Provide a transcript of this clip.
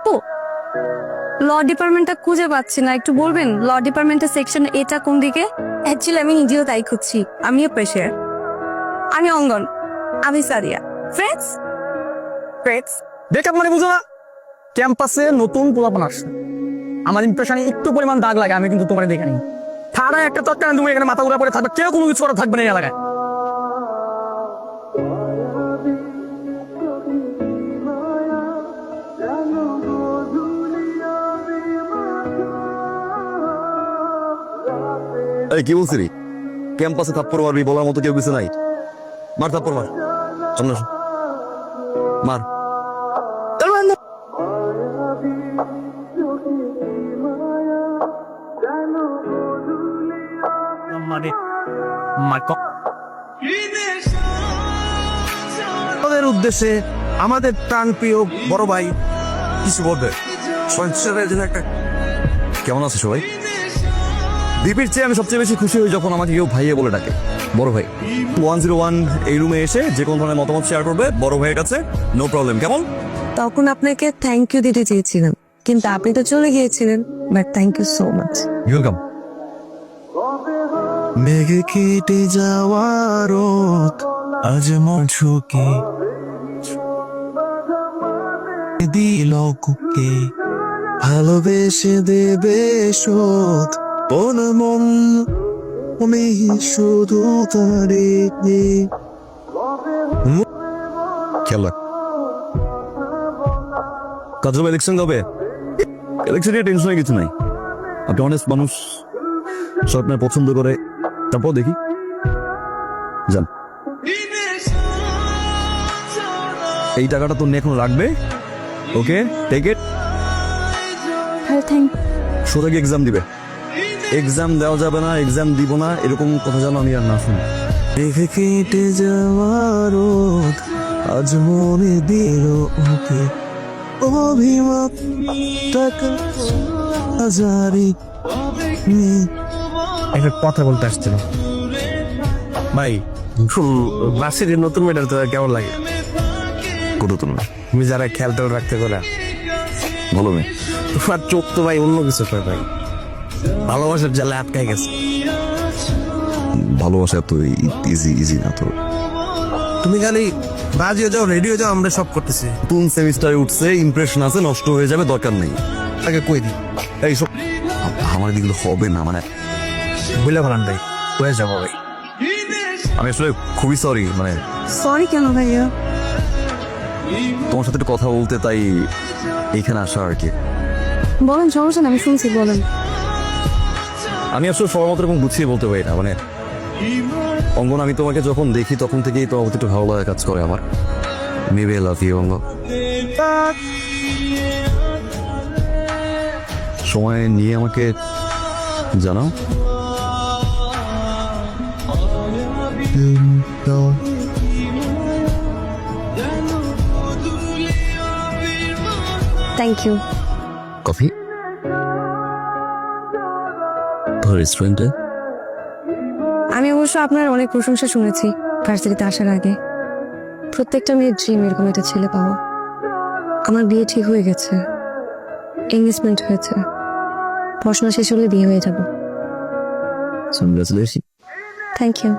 আপু, ল ডিপার্টমেন্টটা খুঁজে পাচ্ছি না, একটু বলবেন ল ডিপার্টমেন্টের সেকশন এটা কোন দিকে? অ্যাকচুয়ালি আমি নিজেও তাই খুঁজছি। আমিও পেশার। আমি অঙ্গন। আমি সারিয়া। ফ্রেন্ডস ফ্রেন্ডস ব্রেকআপ মানে বুঝো না? ক্যাম্পাসে নতুন পোলাপান আসছে, আমার ইমপ্রেশনে একটু পরিমাণ দাগ লাগে, আমি কিন্তু তোমার দেখে নিই। ঠাড়া একটা তৎকালীন তুমি এখানে মাথা ঘুরা পরে থাকবে, কেউ কোনো কিছু করা থাকবে না এই এলাকায়। এই কি বলছি রে? ক্যাম্পাসে থাপ্পড় মারবি বলার মতো কেউ কিছু নাই। মার থাপ্পড় মার, সামনে আসো। মার। মানে আমাদের উদ্দেশ্যে আমাদের প্রাণ প্রিয় বড় ভাই কিছু বলবে। কেমন আছো সবাই? দীপের চেয়ে আমি সবচেয়ে বেশি খুশি হই যখন আমাকে কেউ ভাইয়ে বলে ডাকে। বড় ভাই 101 এই রুমে এসে যে কোনো ধরনের মতামত শেয়ার করবে বড় ভাইয়ের কাছে, নো প্রবলেম। কেমন? তখন আপনাকে থ্যাংক ইউ দিতে চেয়েছিলাম, কিন্তু আপনি তো চলে গিয়েছিলেন। But thank you so much. Welcome. মেঘে কেটে যাওয়ার রোদ আজ মন ঝুঁকে দিল কুকে, ভালোবেসে দেবে শোধ বল মন, আমি শুধু তারে খেয়াল রাখ। কাজল ইলেকশন কবে? ইলেকশন নিয়ে টেনশনের কিছু নাই। আপনি অনেস্ট মানুষ, সব আপনার পছন্দ করে, তারপর দেখি যান। এই টাকাটা তোর নিয়ে এখন রাখবে, ওকে? Take it. থ্যাংক সোজা গিয়ে এক্সাম দিবে। এক্সাম দেওয়া যাবে না, এক্সাম দিব না, এরকম কথা যেন আমি আর না শুনি। মেঘে কেটে যাওয়ার রোদ আজ মনে দিল ওকে, অভিমান টাকা হাজারি। একটা কথা বলতে আসছিল ভাই, বাসের নতুন মেডাল তো কেমন লাগে? কত তুমি তুমি যারা খেয়াল টেল রাখতে করে, বলো মেয়ে। তোমার চোখ তো ভাই অন্য কিছু করে ভাই, ভালোবাসার জালে আটকাই গেছে। ভালোবাসা তো ইজি ইজি না তো। তুমি খালি রাজি হয়ে যাও, রেডি হয়ে যাও, আমরা সব করতেছি। নতুন সেমিস্টারে উঠছে, ইমপ্রেশন আছে, নষ্ট হয়ে যাবে, দরকার নেই। আগে কই দি এই সব আমার দিকে হবে না, মানে বুঝলে ভালান ভাই, হয়ে যাবো ভাই। আমি আসলে খুবই সরি, মানে সরি কেন ভাইয়া? তোমার সাথে একটু কথা বলতে তাই এইখানে আসা আর কি। বলেন, সমস্যা না, আমি শুনছি, বলেন। আমি আসলে সবার মতো এবং গুছিয়ে বলতে পারি না, মানে অঙ্গন, আমি তোমাকে যখন দেখি তখন থেকেই তোমার প্রতি একটু ভালো লাগা কাজ করে আমার। মেবি আই লাভ ইউ অঙ্গন। সময় নিয়ে আমাকে জানাও। Thank you. কফি রেস্টুরেন্টে? আমি অবশ্য আপনার অনেক প্রশংসা শুনেছি ভার্সিটিতে আসার আগে। প্রত্যেকটা মেয়ের ড্রিম এরকম একটা ছেলে পাওয়া। আমার বিয়ে ঠিক হয়ে গেছে, এঙ্গেজমেন্ট হয়েছে, পড়াশোনা শেষ হলে বিয়ে হয়ে যাব। কংগ্রাচুলেশন। Thank you.